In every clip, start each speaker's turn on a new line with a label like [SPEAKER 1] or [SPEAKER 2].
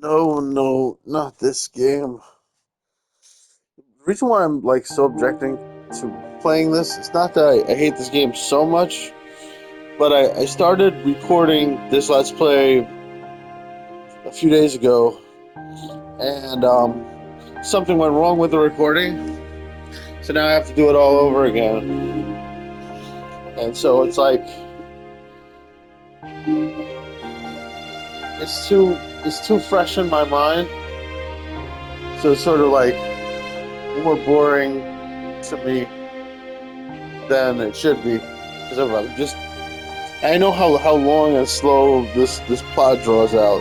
[SPEAKER 1] No, no, not this game. The reason why I'm like so objecting to playing this, it's not that I hate this game so much, but I started recording this Let's Play a few days ago, and something went wrong with the recording, so now I have to do it all over again. And so it's too fresh in my mind, so it's sort of like more boring to me than it should be because I know how long and slow this plot draws out.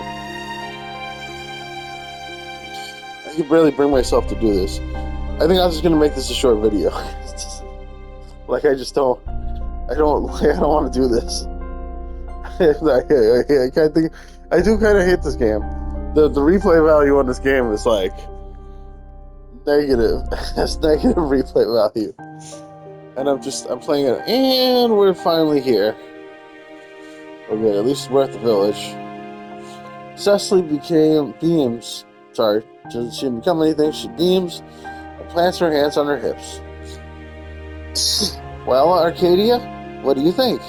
[SPEAKER 1] I can barely bring myself to do this. I think I'm just gonna make this a short video. Like I don't want to do this. I think I do kind of hate this game. The replay value on this game is like negative. That's negative replay value. And I'm playing it, and we're finally here. Okay, at least we're at the village. Cecily beams. Sorry, doesn't she become anything? She beams and plants her hands on her hips. Well, Arcadia, what do you think?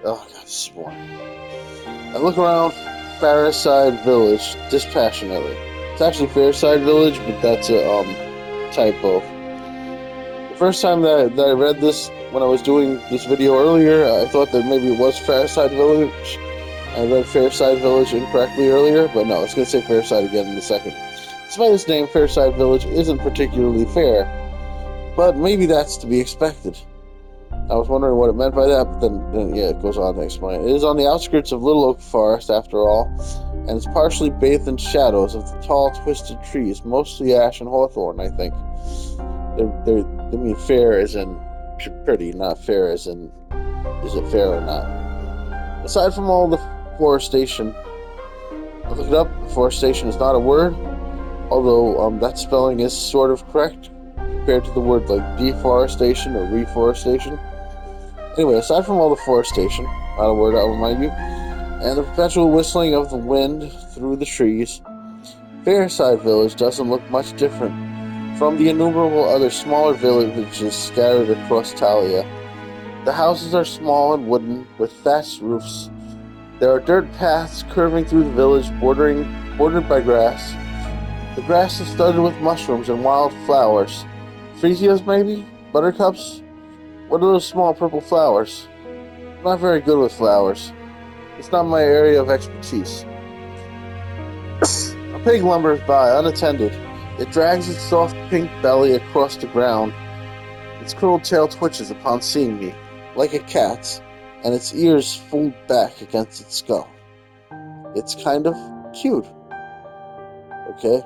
[SPEAKER 1] Oh God, this is boring. I look around Fairside Village dispassionately. It's actually Fairside Village, but that's a typo. The first time that I read this, when I was doing this video earlier, I thought that maybe it was Fairside Village. I read Fairside Village incorrectly earlier, but no, it's going to say Fairside again in a second. Despite its name, Fairside Village isn't particularly fair, but maybe that's to be expected. I was wondering what it meant by that, but then yeah, it goes on to explain. It is on the outskirts of Little Oak Forest, after all, and it's partially bathed in shadows of the tall, twisted trees, mostly ash and hawthorn, I think. I mean, fair as in pretty, not fair as in is it fair or not. Aside from all the forestation, I looked it up. Forestation is not a word, although that spelling is sort of correct compared to the word like deforestation or reforestation. Anyway, aside from all the forestation, not a word, I'll remind you, and the perpetual whistling of the wind through the trees, Fairside Village doesn't look much different from the innumerable other smaller villages scattered across Talia. The houses are small and wooden, with thatched roofs. There are dirt paths curving through the village, bordered by grass. The grass is studded with mushrooms and wild flowers. Freesias, maybe? Buttercups? What are those small purple flowers? I'm not very good with flowers. It's not my area of expertise. A pig lumbers by, unattended. It drags its soft pink belly across the ground. Its curled tail twitches upon seeing me, like a cat's, and its ears fold back against its skull. It's kind of cute. Okay.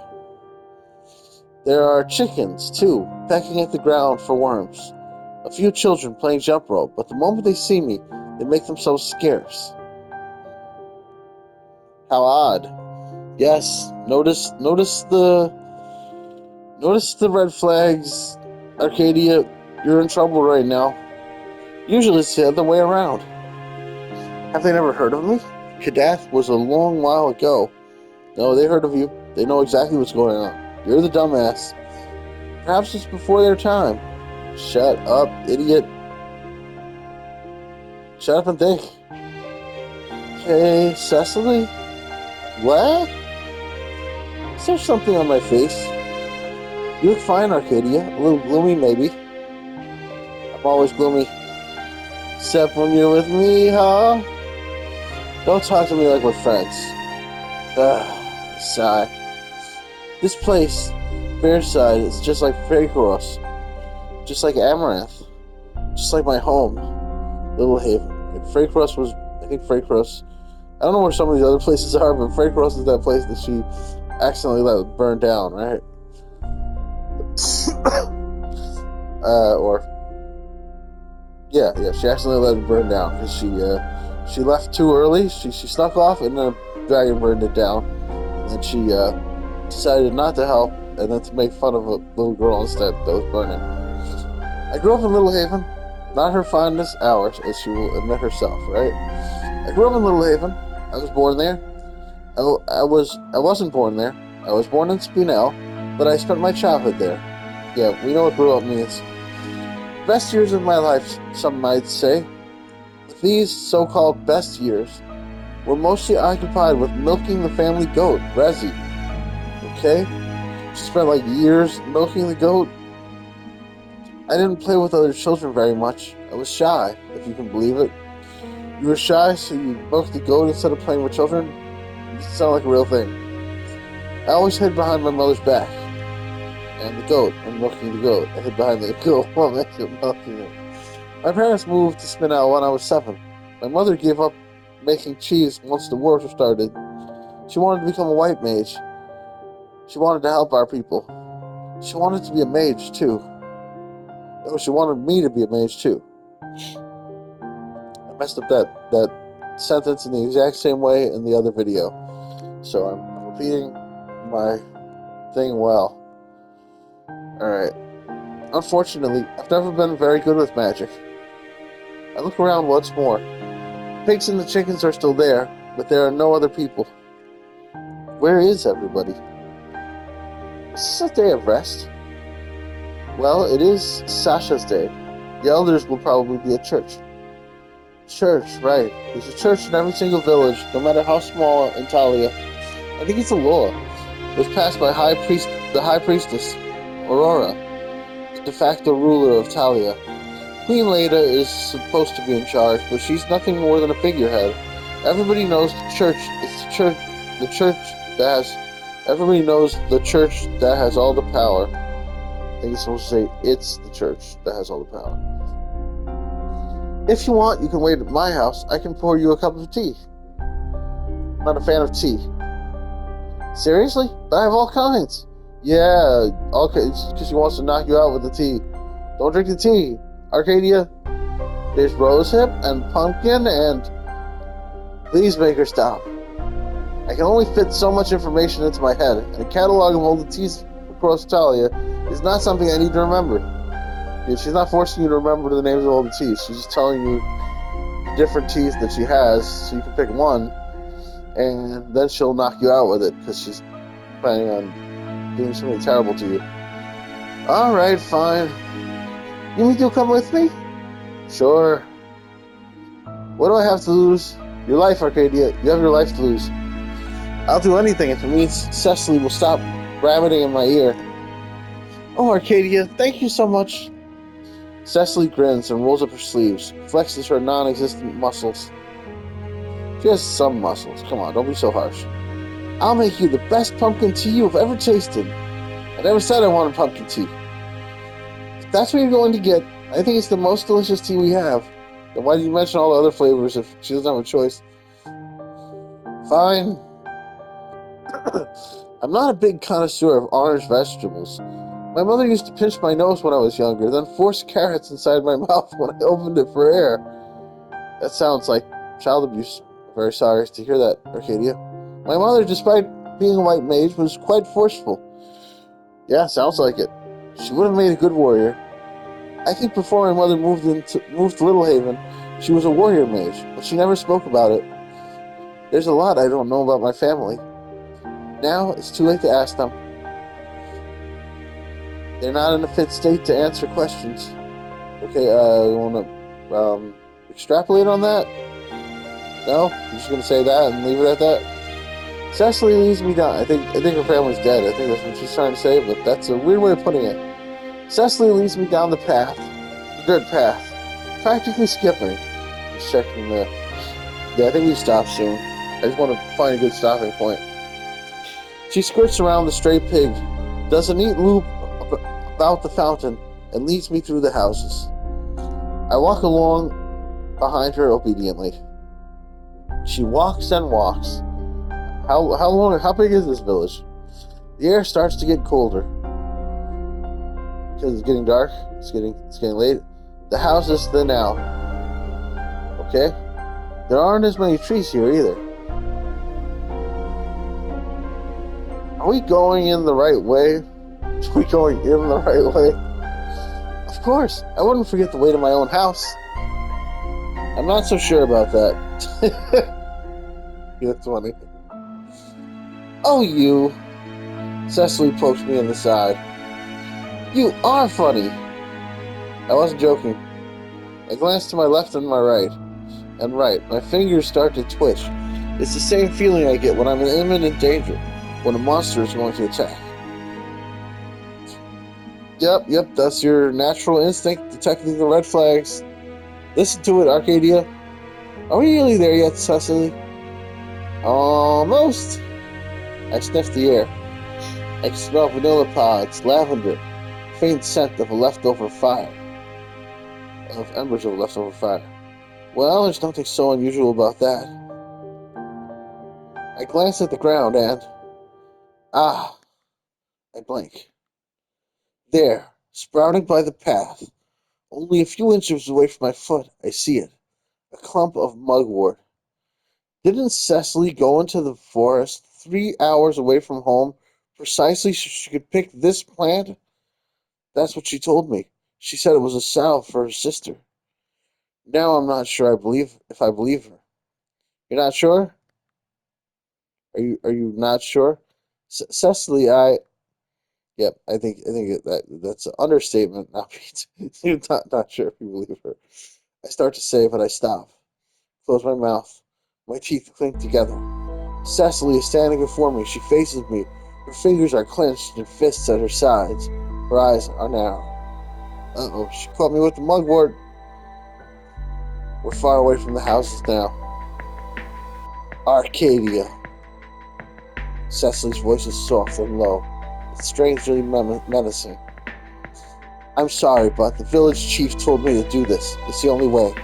[SPEAKER 1] There are chickens, too, pecking at the ground for worms. A few children playing jump rope, but the moment they see me, they make themselves scarce. How odd. Yes, notice the red flags. Arcadia, you're in trouble right now. Usually it's the other way around. Have they never heard of me? Kadath was a long while ago. No, they heard of you. They know exactly what's going on. You're the dumbass. Perhaps it's before their time. Shut up, idiot. Shut up and think. Hey, Cecily? What? Is there something on my face? You look fine, Arcadia. A little gloomy, maybe. I'm always gloomy. Except when you're with me, huh? Don't talk to me like we're friends. Sigh. This place, Fairside, is just like Freycross. Just like Amaranth. Just like my home, Little Haven. And Freycross was, I think Freycross, I don't know where some of these other places are, but Freycross is that place that she accidentally let burn down, right? Or yeah, she accidentally let it burn down because she left too early. She snuck off, and then a dragon burned it down. And she decided not to help, and then to make fun of a little girl instead that was burning. I grew up in Little Haven, not her fondest hours, as she will admit herself. Right? I grew up in Little Haven. I was born there. I wasn't born there. I was born in Spinell, but I spent my childhood there. Yeah, we know what grew up means. Best years of my life, some might say. These so-called best years were mostly occupied with milking the family goat, Rezzy. Okay? She spent like years milking the goat. I didn't play with other children very much. I was shy, if you can believe it. You were shy, so you milked the goat instead of playing with children? It sounds like a real thing. I always hid behind my mother's back. And the goat, and milking the goat. I hid behind the goat while milking it. My parents moved to Spinell when I was 7. My mother gave up making cheese once the war started. She wanted to become a white mage. She wanted to help our people. She wanted to be a mage, too. Oh, she wanted me to be a mage, too. I messed up that sentence in the exact same way in the other video. So I'm repeating my thing well. Alright. Unfortunately, I've never been very good with magic. I look around once more. Pigs and the chickens are still there, but there are no other people. Where is everybody? Is this a day of rest? Well, it is Sasha's day. The elders will probably be at church. Church, right. There's a church in every single village, no matter how small in Talia. I think it's a law. It was passed by the High Priestess, Aurora, the de facto ruler of Talia. Queen Leda is supposed to be in charge, but she's nothing more than a figurehead. Everybody knows the church is the church that has everybody knows the church that has all the power. I think it's supposed to say it's the church that has all the power. If you want, you can wait at my house. I can pour you a cup of tea. I'm not a fan of tea. Seriously? But I have all kinds. Yeah, okay, because she wants to knock you out with the tea. Don't drink the tea. Arcadia, there's rosehip and pumpkin and... Please make her stop. I can only fit so much information into my head, and a catalog of all the teas across Talia is not something I need to remember. She's not forcing you to remember the names of all the teas. She's just telling you the different teas that she has, so you can pick one, and then she'll knock you out with it, because she's planning on doing something terrible to you. Alright, fine. You mean you'll come with me? Sure. What do I have to lose? Your life, Arcadia. You have your life to lose. I'll do anything if it means Cecily will stop rabbiting in my ear. Oh, Arcadia, thank you so much. Cecily grins and rolls up her sleeves, flexes her non-existent muscles. She has some muscles. Come on, don't be so harsh. I'll make you the best pumpkin tea you've ever tasted. I never said I wanted pumpkin tea. If that's what you're going to get, I think it's the most delicious tea we have. Then why did you mention all the other flavors if she doesn't have a choice? Fine. I'm not a big connoisseur of orange vegetables. My mother used to pinch my nose when I was younger, then force carrots inside my mouth when I opened it for air. That sounds like child abuse. I'm very sorry to hear that, Arcadia. My mother, despite being a white mage, was quite forceful. Yeah, sounds like it. She would have made a good warrior. I think before my mother moved to Little Haven, she was a warrior mage, but she never spoke about it. There's a lot I don't know about my family. Now, it's too late to ask them. They're not in a fit state to answer questions. Okay, you want to extrapolate on that? No? You're just going to say that and leave it at that? Cecily leads me down. I think her family's dead. I think that's what she's trying to say, but that's a weird way of putting it. Cecily leads me down the path. The dirt path. Practically skipping. Just checking the... Yeah, I think we stop soon. I just want to find a good stopping point. She skirts around the stray pig, does a neat loop about the fountain, and leads me through the houses. I walk along behind her obediently. She walks and walks. How big is this village? The air starts to get colder. Because it's getting dark, it's getting late. The houses thin out. Okay? There aren't as many trees here either. Are we going in the right way? Are we going in the right way? Of course, I wouldn't forget the way to my own house. I'm not so sure about that. That's funny. Oh, you! Cecily poked me in the side. You are funny! I wasn't joking. I glanced to my left and my right. And right, my fingers start to twitch. It's the same feeling I get when I'm in imminent danger, when a monster is going to attack. Yep, that's your natural instinct detecting the red flags. Listen to it, Arcadia. Are we nearly there yet, Cecily? Almost. I sniffed the air. I could smell vanilla pods, lavender, faint scent of a leftover fire. Of embers of a leftover fire. Well, there's nothing so unusual about that. I glanced at the ground and... Ah! I blink. There, sprouting by the path, only a few inches away from my foot, I see it. A clump of mugwort. Didn't Cecily go into the forest 3 hours away from home precisely so she could pick this plant? That's what she told me. She said it was a salve for her sister. Now I'm not sure if I believe her. You're not sure? Are you not sure? Cecily, yep, that's an understatement. Not you're not sure if you believe her. I start to say, but I stop. Close my mouth. My teeth clink together. Cecily is standing before me. She faces me. Her fingers are clenched and fists at her sides. Her eyes are narrow. Uh-oh, she caught me with the mugwort. We're far away from the houses now. Arcadia. Cecily's voice is soft and low. It's strangely menacing. I'm sorry, but the village chief told me to do this. It's the only way.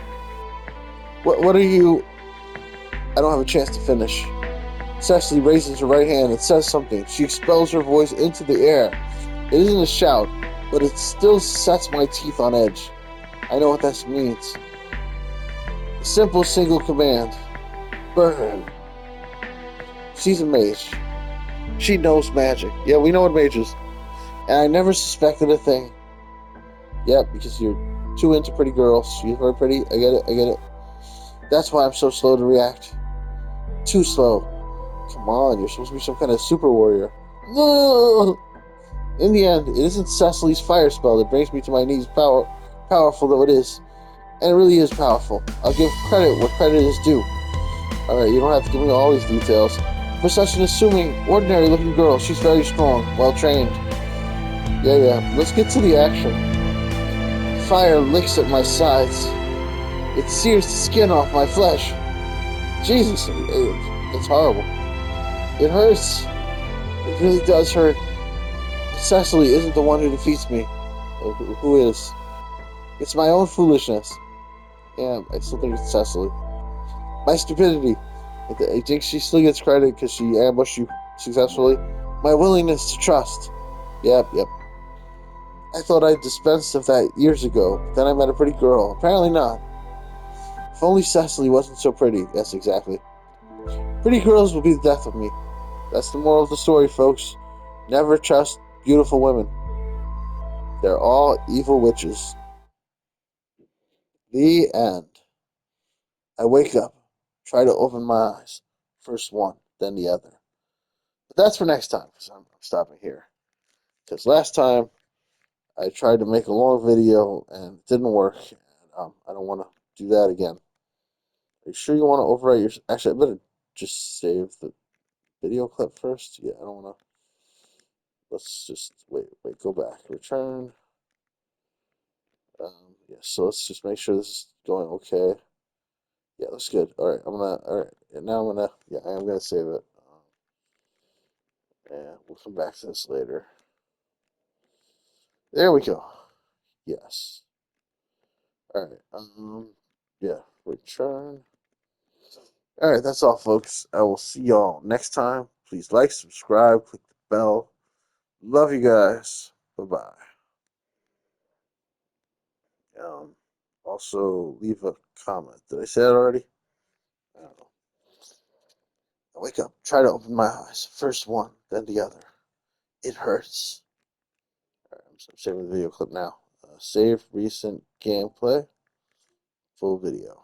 [SPEAKER 1] What are you... I don't have a chance to finish. Cecily raises her right hand and says something. She expels her voice into the air. It isn't a shout, but it still sets my teeth on edge. I know what that means. A simple single command. Burn. She's a mage. She knows magic. Yeah, we know what mage is. And I never suspected a thing. Yep, because you're too into pretty girls. You're very pretty. I get it. That's why I'm so slow to react. Too slow. Come on, you're supposed to be some kind of super warrior. No! In the end, it isn't Cecily's fire spell that brings me to my knees, powerful though it is. And it really is powerful. I'll give credit where credit is due. Alright, you don't have to give me all these details. For such an assuming, ordinary-looking girl, she's very strong, well-trained. Yeah, let's get to the action. Fire licks at my sides. It sears the skin off my flesh. Jesus, it's horrible. It hurts. It really does hurt. Cecily isn't the one who defeats me. Who is? It's my own foolishness. Yeah, I still think it's Cecily. My stupidity. I think she still gets credit because she ambushed you successfully. My willingness to trust. Yep. I thought I'd dispensed of that years ago, but then I met a pretty girl. Apparently not. If only Cecily wasn't so pretty. Yes, exactly. Pretty girls will be the death of me. That's the moral of the story, folks. Never trust beautiful women. They're all evil witches. The end. I wake up, try to open my eyes. First one, then the other. But that's for next time, because I'm stopping here. Because last time I tried to make a long video and it didn't work. And, I don't want to do that again. Are you sure you want to overwrite your... Actually, I better just save the video clip first. Yeah, I don't want to... Let's just... Wait, go back. Return. Yeah, so let's just make sure this is going okay. Yeah, looks good. Alright, alright. And now yeah, I am gonna save it. And we'll come back to this later. There we go. Yes. Alright, yeah, return. Alright, that's all, folks. I will see y'all next time. Please like, subscribe, click the bell. Love you guys. Bye-bye. Um, also, leave a comment. Did I say that already? I don't know. I wake up, try to open my eyes. First one, then the other. It hurts. Alright, I'm saving the video clip now. Save recent gameplay. Full video.